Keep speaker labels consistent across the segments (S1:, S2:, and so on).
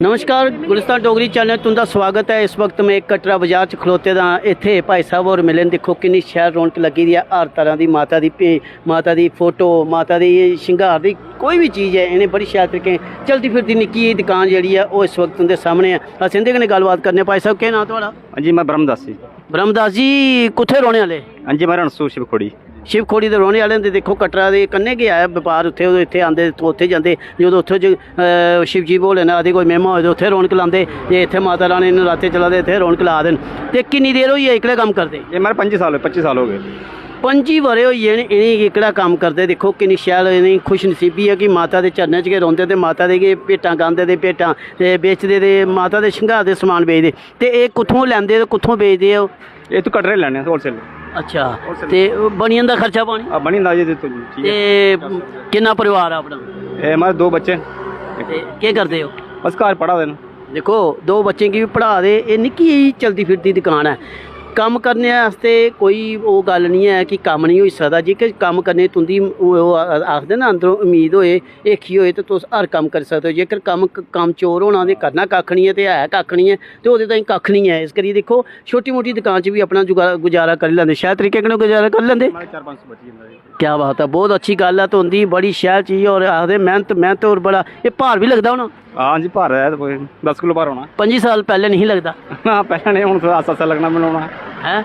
S1: नमस्कार गुलिस्तान डोगरी चैनल तुंदा स्वागत है। इस वक्त मैं कटरा बाजार च खलोते दा। इत्थे भाई साहब होर मिले। देखो किन्नी शैल रौनक लगी दी है। हर तरह की माता दी फोटो, माता दी शिंगार दी कोई भी चीज़ है इन्हें बड़ी शैल तरीके चलती फिरती निक्की दुकान जी है वो इस वक्त उनके सामने है। अस इंदे कन्नै गलबात करने। भाई साहब क्या नाम थोड़ा?
S2: हाँ जी, मैं ब्रह्मदास जी।
S1: ब्रह्मदास जी कुत्थे रौहने वाले?
S2: हाँ जी, मैं रणसूर शिवखोड़ी।
S1: शिवखोड़ी के रोने वाले देखो कटरा के कन्ने गया है व्यापार उत्थे इत्थे आंदे उत्थे जांदे जो उत्थे शिवजी भोले नाथ दी कोई महिमा होए उत्थे रौनक लांदे जे इत्थे माता रानी नराते चला दे इत्थे रौनक ला देन। ते किन्नी देर होई है एकड़े कम्म करदे?
S2: ये मेरे 25 साल हो गए।
S1: 25 बरे होई गे इन्हें एकड़ा कम्म करदे। देखो किन्नी शैल इन्हें खुश नसीबी है कि माता के चरणें च गै रौंदे ते माता दे गै भेटां गांदे ते भेटां ते बेचदे ते माता दे श्रृंगार दे समान बेचदे। ते एह् कुत्थों लैंदे ते कुत्थों बेचदे हो?
S2: ये तो कटरे लैने होलसेल।
S1: अच्छा, ते बनी जंदा खर्चा पानी?
S2: बनी जंदा जी। तो
S1: ते किन्ना परिवार अपना?
S2: हमारे 2 बच्चे।
S1: केह् करदे हो?
S2: बस घर पढ़ा दे।
S1: देखो 2 बच्चे की भी पढ़ा दे। ये निक्की चलती फिरती दुकान है। कम्म करने आस्ते कोई वो गल नहीं है कि कम्म नहीं होई सकदा। जेकर कम्म करने तुंदी आखदे ना अंदरों उम्मीद होए एखी होए तो तुस हर कम्म करी सकदे हो। जेकर कम्म चोर होना ते करना कक्ख नहीं है ते है कक्ख नहीं है ते ओहदे ताईं कक्ख नहीं है। इस करियै देखो छोटी मोटी दुकान च भी अपना गुजारा करी लैंदे। शैल तरीके कन्नै गुजारा करी लैंदे।
S2: 4-5 बची जंदा।
S1: क्या बात है, बहुत अच्छी गल है। तो उंदी बड़ी शैल चीज़ और आखदे मेहनत और बड़ा ये भार भी लगदा होना?
S2: हाँ जी, भार है तो 10 किलो भार होना।
S1: 25 साल पहले नहीं लगता?
S2: हाँ पहले नहीं, हूँ आस्ता लगना बनाना
S1: है।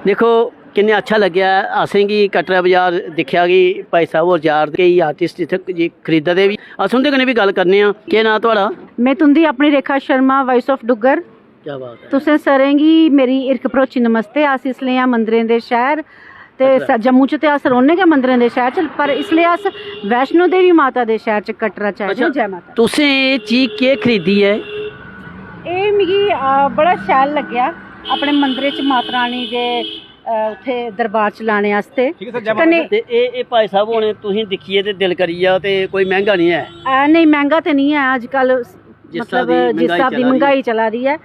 S1: देखो किन्ने अच्छा लग्या असें गी कटरा बाजार दिक्खेआ कि भाई साहब होर जार केई आर्टिस्ट इत्थे जी खरीददे भी। अस उंदे कन्नै भी गल करने आं। केह् नांऽ थुआढ़ा?
S3: मैं तुंदी अपनी रेखा शर्मा वॉइस ऑफ डुग्गर।
S1: क्या बात है।
S3: तुसें सरें गी मेरी इरक भरोची नमस्ते। अस इसलिए आं मंदरें दे शहर ते जम्मू च ते अस रौह्ने गै मंदरें दे शहर च, पर इसलिए अस वैष्णो देवी माता दे शहर च कटरा च आए। जय माता।
S1: तुसें एह् चीज़ केह् खरीदी है?
S3: एह् मिगी बड़ा शैल लग्गेआ अपने मंदरे च माता रानी दे उत्थे दरबार च लाने आस्ते।
S1: कन्नै एह् भाई साहब होने तुसें दिक्खिए ते दिल करी जा ते कोई मैंह्गा नहीं है?
S3: नहीं महंगा तो नहीं है अजकल, मतलब जिस हिसाब की महंगाई चला दी है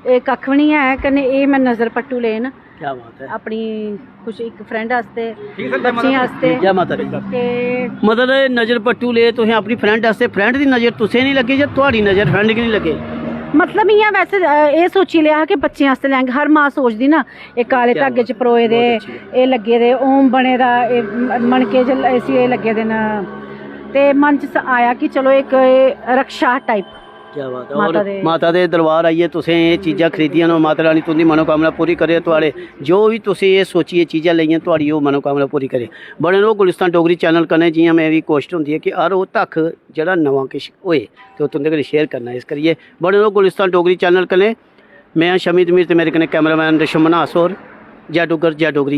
S3: एह् कक्ख भी नहीं है। कन्नै एह् मैं नज़र पट्टू ले न।
S1: क्या बात है।
S3: अपनी कुछ एक फ्रेंड आस्ते बच्चियां आस्ते।
S1: जय माता दी। मतलब नज़र पट्टू ले तुसें अपनी फ्रेंड आस्ते। फ्रेंड की नज़र तुसें नहीं लगी जां तुहाड़ी नज़र फ्रेंड की नहीं लगे?
S3: मतलब इ'यां वैसे एह् सोची लिया कि बच्चें आस्ते लैंगे। हर मां सोचदी ना एह् काले धागे च परोए दे एह् लग्गे दे ओम बने दा एह् मनके च इसी एह् लग्गे दे न ते मन च आया कि चलो एक रक्षा टाइप।
S1: क्या बात है। और माता दे दरबार आइए तुसें ये चीज़ां खरीदियां न। माता रानी तुंदी मनोकामना पूरी करे। थुआढ़े जो भी तुसें ये सोचिए चीज़ां लेइयां थुआढ़ी ओह् मनोकामना पूरी करे। बने रहो गुलिस्तान डोगरी चैनल कन्नै। जियां मेरी कोशिश होंदी है कि हर ओह् तक जेह्ड़ा नवां किश होए ते तुंदे कन्नै शेयर करना। इस करियै बने रहो गुलिस्तान डोगरी चैनल कन्नै। मैं शमीत मीर ते मेरे कन्नै कैमरामैन रिशम मन्हास होर। जय डुग्गर जय डोगरी।